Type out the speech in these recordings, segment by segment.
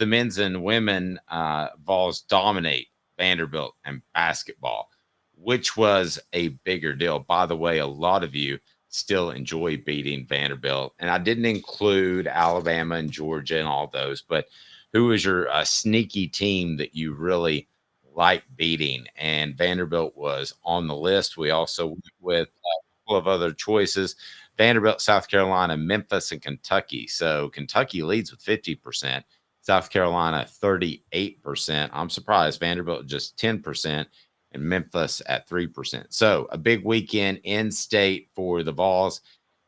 the men's and women Vols dominate Vanderbilt and basketball. Which was a bigger deal? By the way, a lot of you still enjoy beating Vanderbilt, and I didn't include Alabama and Georgia and all those, but who was your sneaky team that you really like beating? And Vanderbilt was on the list. We also went with a couple of other choices: Vanderbilt, South Carolina, Memphis, and Kentucky. So Kentucky leads with 50%, South Carolina 38%. I'm surprised Vanderbilt just 10%. And Memphis at 3%. So a big weekend in state for the Vols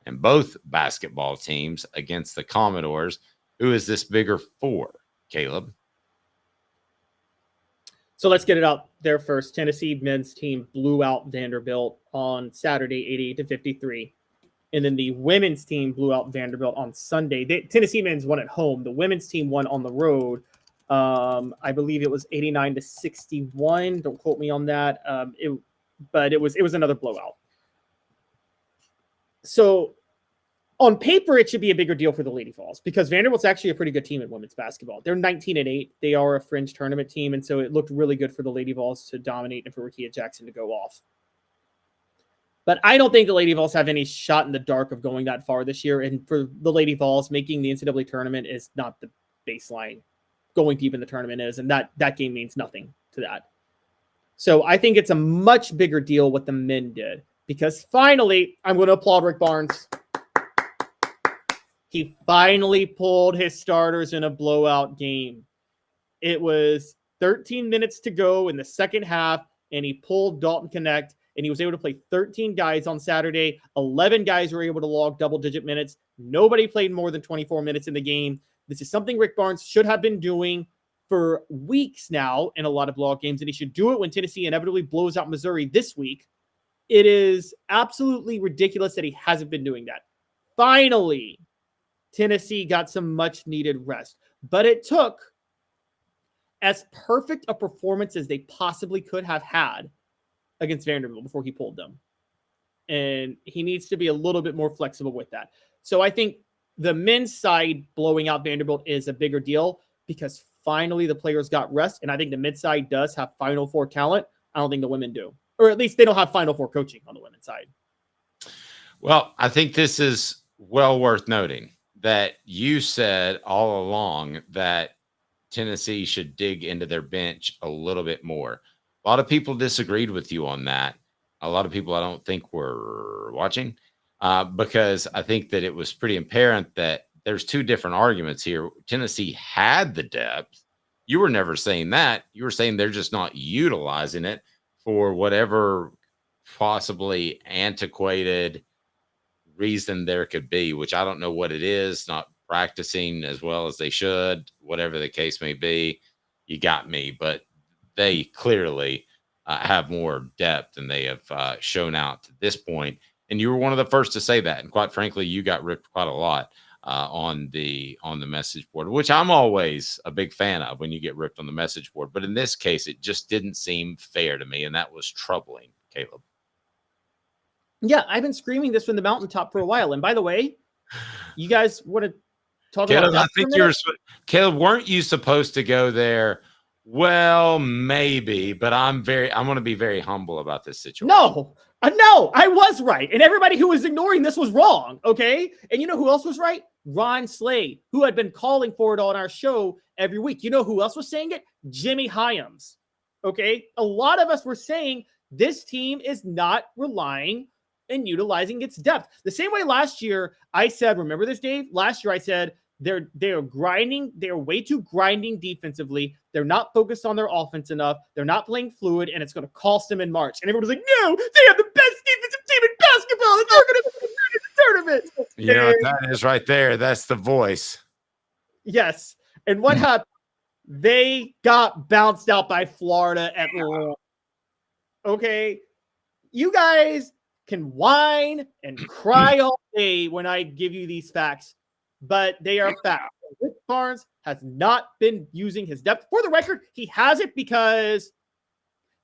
and both basketball teams against the Commodores. Who is this bigger for, Caleb? So let's get it out there first. Tennessee men's team blew out Vanderbilt on Saturday, 88-53. And then the women's team blew out Vanderbilt on Sunday. Tennessee men's won at home. The women's team won on the road. I believe it was 89-61. Don't quote me on that. But it was another blowout. So on paper, it should be a bigger deal for the Lady Vols because Vanderbilt's actually a pretty good team in women's basketball. They're 19-8. They are a fringe tournament team, and so it looked really good for the Lady Vols to dominate and for Rickea Jackson to go off. But I don't think the Lady Vols have any shot in the dark of going that far this year. And for the Lady Vols, making the NCAA tournament is not the baseline. Going deep in the tournament is, and that game means nothing to that. So I think it's a much bigger deal what the men did because finally, I'm going to applaud Rick Barnes. He finally pulled his starters in a blowout game. It was 13 minutes to go in the second half, and he pulled Dalton Connect, and he was able to play 13 guys on Saturday. 11 guys were able to log double-digit minutes. Nobody played more than 24 minutes in the game. This is something Rick Barnes should have been doing for weeks now in a lot of blowout games, and he should do it when Tennessee inevitably blows out Missouri this week. It is absolutely ridiculous that he hasn't been doing that. Finally, Tennessee got some much-needed rest, but it took as perfect a performance as they possibly could have had against Vanderbilt before he pulled them, and he needs to be a little bit more flexible with that. So I think the men's side blowing out Vanderbilt is a bigger deal because finally the players got rest. And I think the men's side does have Final Four talent. I don't think the women do, or at least they don't have Final Four coaching on the women's side. Well, I think this is well worth noting that you said all along that Tennessee should dig into their bench a little bit more. A lot of people disagreed with you on that. A lot of people I don't think were watching. Because I think that it was pretty apparent that there's two different arguments here. Tennessee had the depth. You were never saying that. You were saying they're just not utilizing it for whatever possibly antiquated reason there could be, which I don't know what it is, not practicing as well as they should, whatever the case may be. You got me. But they clearly have more depth than they have shown out to this point. And you were one of the first to say that. And quite frankly, you got ripped quite a lot on the message board, which I'm always a big fan of when you get ripped on the message board. But in this case, it just didn't seem fair to me. And that was troubling, Caleb. Yeah, I've been screaming this from the mountaintop for a while. And by the way, you guys want to talk Caleb, about that? I think Caleb, weren't you supposed to go there? Well, maybe, but I'm going to be very humble about this situation. No, I was right. And everybody who was ignoring this was wrong. Okay. And you know who else was right? Ron Slade, who had been calling for it on our show every week. You know who else was saying it? Jimmy Hyams. Okay. A lot of us were saying this team is not relying and utilizing its depth. The same way last year I said, remember this, Dave? Last year I said, they're grinding. They're way too grinding defensively. They're not focused on their offense enough. They're not playing fluid, and it's going to cost them in March. And everyone was like, no, they have the best defensive team in basketball, and they're going to win the tournament. You know what that is right there. That's the voice. Yes. And what happened? They got bounced out by Florida at Atlanta. Okay. You guys can whine and cry all day when I give you these facts, but they are facts. Rick Barnes has not been using his depth. For the record, he has it because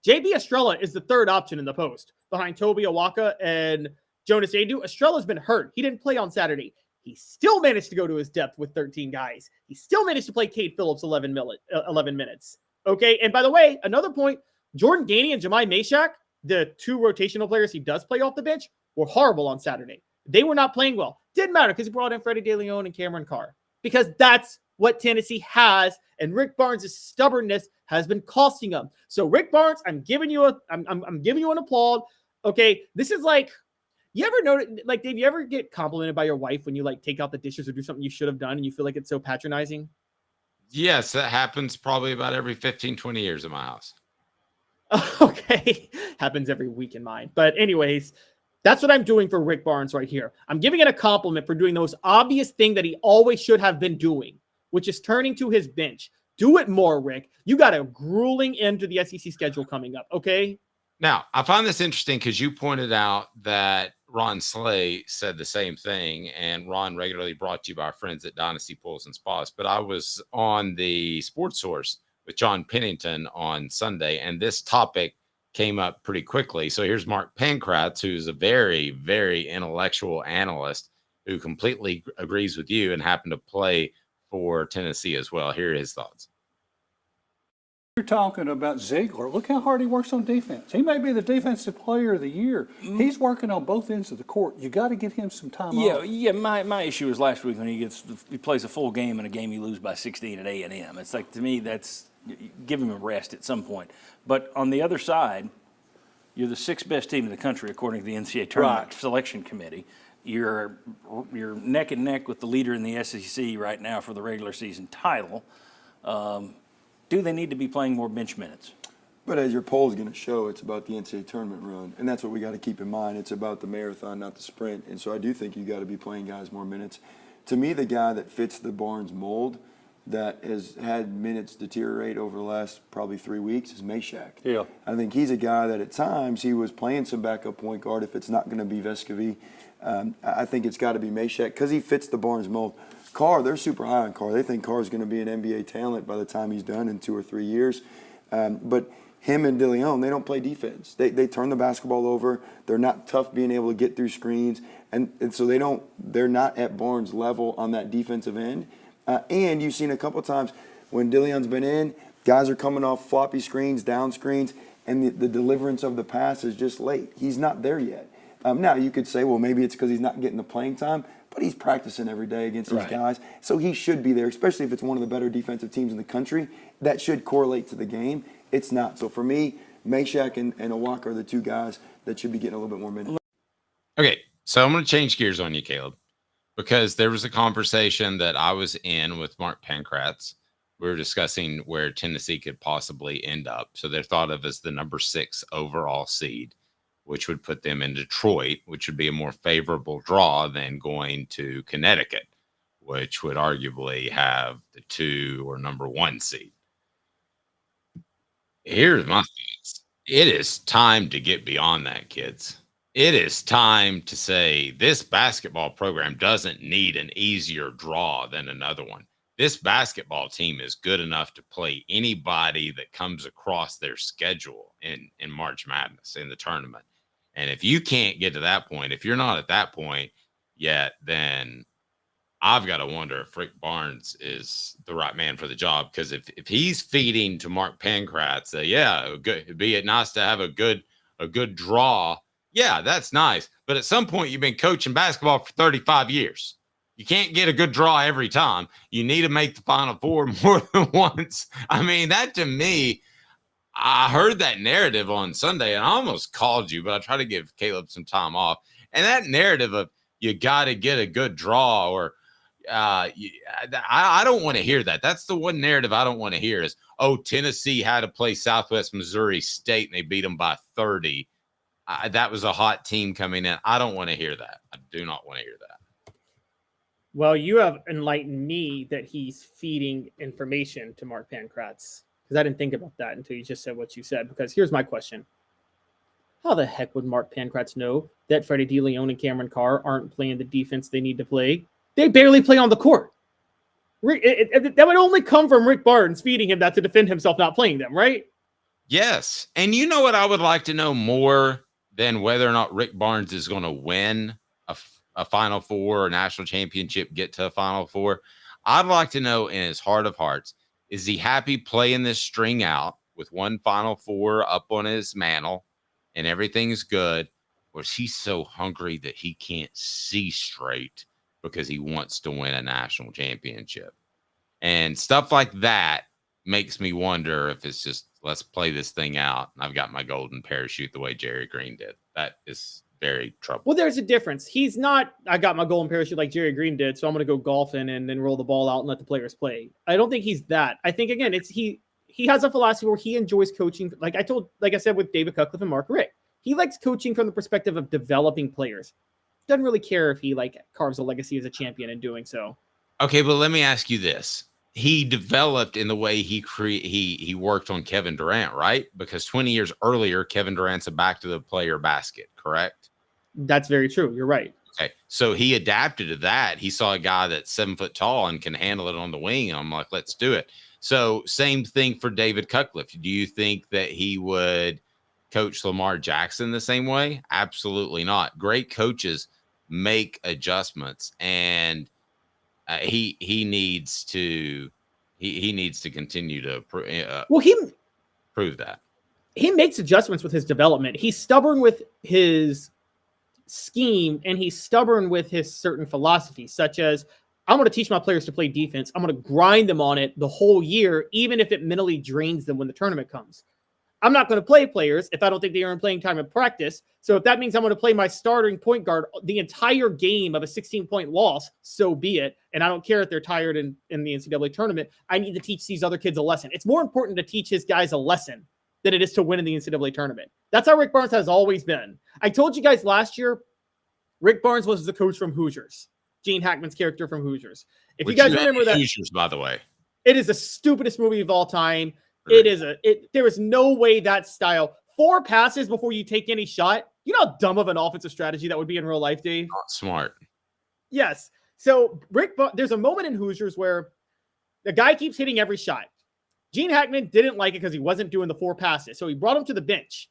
JB Estrella is the third option in the post behind Toby Awaka and Jonas Adu. Estrella's been hurt. He didn't play on Saturday. He still managed to go to his depth with 13 guys. He still managed to play Cade Phillips 11 minutes. Okay, and by the way, another point, Jordan Gainey and Jemai Meshack, the two rotational players he does play off the bench, were horrible on Saturday. They were not playing well. Didn't matter because he brought in Freddie DeLeon and Cameron Carr because that's what Tennessee has, and Rick Barnes' stubbornness has been costing him. So Rick Barnes, I'm giving you an applaud. Okay, this is like, you ever notice, like, Dave, you ever get complimented by your wife when you like take out the dishes or do something you should have done and you feel like it's so patronizing? Yes, that happens probably about every 15, 20 years in my house. Okay, happens every week in mine. But anyways, that's what I'm doing for Rick Barnes right here. I'm giving it a compliment for doing the most obvious thing that he always should have been doing, which is turning to his bench. Do it more, Rick. You got a grueling end to the SEC schedule coming up, okay? Now, I find this interesting because you pointed out that Ron Slay said the same thing, and Ron regularly brought to you by our friends at Dynasty Pools and Spas. But I was on the Sports Source with John Pennington on Sunday, and this topic came up pretty quickly. So here's Mark Pankratz, who's a very, very intellectual analyst who completely agrees with you and happened to play for Tennessee as well. Here are his thoughts. You're talking about Ziegler. Look how hard he works on defense. He may be the defensive player of the year. He's working on both ends of the court. You got to give him some time off. Yeah. My issue was last week when he plays a full game in a game he loses by 16 at A&M. It's like, to me, that's give him a rest at some point. But on the other side, you're the sixth best team in the country according to the NCAA tournament selection committee. You're neck and neck with the leader in the SEC right now for the regular season title. Do they need to be playing more bench minutes? But as your poll is going to show, it's about the NCAA tournament run, and that's what we got to keep in mind. It's about the marathon, not the sprint, and so I do think you got to be playing guys more minutes. To me, the guy that fits the Barnes mold that has had minutes deteriorate over the last probably 3 weeks is Meshack. Yeah. I think he's a guy that at times he was playing some backup point guard if it's not going to be Vescovy. I think it's got to be Meshack because he fits the Barnes mold. Carr, they're super high on Carr. They think Carr is going to be an NBA talent by the time he's done in 2 or 3 years. But him and DeLeon, they don't play defense. They turn the basketball over. They're not tough being able to get through screens. And so they're not at Barnes' level on that defensive end. And you've seen a couple times when DeLeon's been in, guys are coming off floppy screens, down screens, and the deliverance of the pass is just late. He's not there yet. Now, you could say, well, maybe it's because he's not getting the playing time, but he's practicing every day against these guys. So he should be there, especially if it's one of the better defensive teams in the country. That should correlate to the game. It's not. So for me, Meshack and Awaka are the two guys that should be getting a little bit more minutes. Okay, so I'm going to change gears on you, Caleb, because there was a conversation that I was in with Mark Pankratz. We were discussing where Tennessee could possibly end up. So they're thought of as the number 6 overall seed, which would put them in Detroit, which would be a more favorable draw than going to Connecticut, which would arguably have the 2 or number 1 seed. Here's my thoughts. It is time to get beyond that, kids. It is time to say this basketball program doesn't need an easier draw than another one. This basketball team is good enough to play anybody that comes across their schedule in March Madness in the tournament. And if you can't get to that point, if you're not at that point yet, then I've got to wonder if Rick Barnes is the right man for the job. Because if he's feeding to Mark Pankratz, it'd be nice to have a good draw. Yeah, that's nice. But at some point, you've been coaching basketball for 35 years. You can't get a good draw every time. You need to make the Final Four more than once. I mean, that to me, I heard that narrative on Sunday, and I almost called you, but I tried to give Caleb some time off. And that narrative of you got to get a good draw, or I don't want to hear that. That's the one narrative I don't want to hear is, oh, Tennessee had to play Southwest Missouri State, and they beat them by 30. That was a hot team coming in. I don't want to hear that. I do not want to hear that. Well, you have enlightened me that he's feeding information to Mark Pankratz, because I didn't think about that until you just said what you said. Because here's my question. How the heck would Mark Pankratz know that Freddie DeLeon and Cameron Carr aren't playing the defense they need to play? They barely play on the court. That would only come from Rick Barnes feeding him that to defend himself not playing them, right? Yes. And you know what I would like to know more than whether or not Rick Barnes is going to win a Final Four or national championship, get to a Final Four. I'd like to know in his heart of hearts, is he happy playing this string out with one Final Four up on his mantle and everything's good? Or is he so hungry that he can't see straight because he wants to win a national championship? And stuff like that makes me wonder if it's just, let's play this thing out. I've got my golden parachute the way Jerry Green did. That is very troubling. Well, there's a difference. He's not, I got my golden parachute like Jerry Green did, so I'm going to go golfing and then roll the ball out and let the players play. I don't think he's that. I think, again, it's he has a philosophy where he enjoys coaching. Like I said with David Cutcliffe and Mark Richt, he likes coaching from the perspective of developing players. Doesn't really care if he carves a legacy as a champion in doing so. Okay, but let me ask you this. He developed in the way he worked on Kevin Durant, right? Because 20 years earlier, Kevin Durant's a back to the player basket, correct? That's very true. You're right. Okay, so he adapted to that. He saw a guy that's 7 foot tall and can handle it on the wing. I'm like, let's do it. So same thing for David Cutcliffe. Do you think that he would coach Lamar Jackson the same way? Absolutely not. Great coaches make adjustments, and he needs to continue to prove that. He makes adjustments with his development. He's stubborn with his scheme, and he's stubborn with his certain philosophies, such as, I'm going to teach my players to play defense. I'm going to grind them on it the whole year, even if it mentally drains them when the tournament comes. I'm not going to play players if I don't think they earn playing time in practice. So if that means I'm going to play my starting point guard the entire game of a 16-point loss, so be it. And I don't care if they're tired in the NCAA tournament. I need to teach these other kids a lesson. It's more important to teach his guys a lesson than it is to win in the NCAA tournament. That's how Rick Barnes has always been. I told you guys last year, Rick Barnes was the coach from Hoosiers. Gene Hackman's character from Hoosiers. If you guys remember that, Hoosiers, by the way, it is the stupidest movie of all time. There is no way that style, 4 passes before you take any shot. You know how dumb of an offensive strategy that would be in real life, Dave? not smart. Yes. So there's a moment in Hoosiers where the guy keeps hitting every shot. Gene Hackman didn't like it because he wasn't doing the 4 passes. So he brought him to the bench.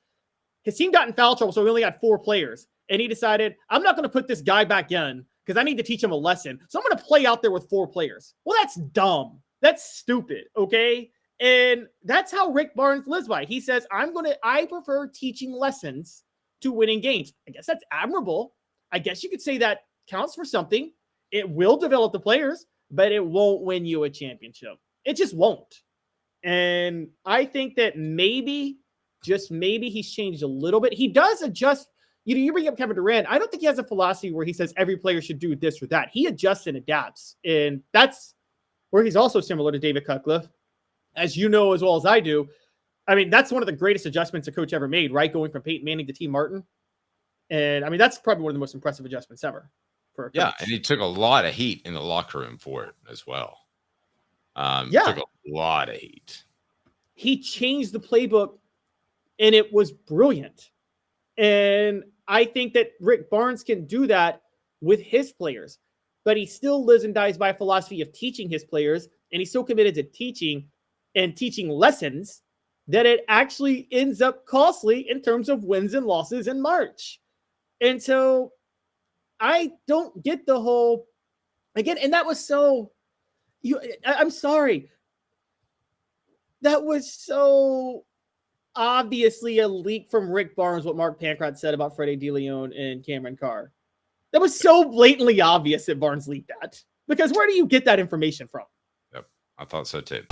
His team got in foul trouble, so he only had 4 players. And he decided, I'm not going to put this guy back in because I need to teach him a lesson. So I'm going to play out there with 4 players. Well, that's dumb. That's stupid, okay? And that's how Rick Barnes lives by. He says, I prefer teaching lessons to winning games. I guess that's admirable. I guess you could say that counts for something. It will develop the players, but it won't win you a championship. It just won't. And I think that maybe, just maybe, he's changed a little bit. He does adjust. You bring up Kevin Durant. I don't think he has a philosophy where he says every player should do this or that. He adjusts and adapts. And that's where he's also similar to David Cutcliffe. As you know as well as I do, I mean, that's one of the greatest adjustments a coach ever made, right? Going from Peyton Manning to T. Martin. And I mean, that's probably one of the most impressive adjustments ever for a coach. Yeah, and he took a lot of heat in the locker room for it as well. Took a lot of heat. He changed the playbook, and it was brilliant. And I think that Rick Barnes can do that with his players, but he still lives and dies by a philosophy of teaching his players, and he's so committed to teaching and teaching lessons that it actually ends up costly in terms of wins and losses in March. And so I don't get the whole, again, and that was so, I'm sorry. That was so obviously a leak from Rick Barnes, what Mark Pancrat said about Freddie DeLeon and Cameron Carr. That was so blatantly obvious that Barnes leaked that. Because where do you get that information from? Yep, I thought so too.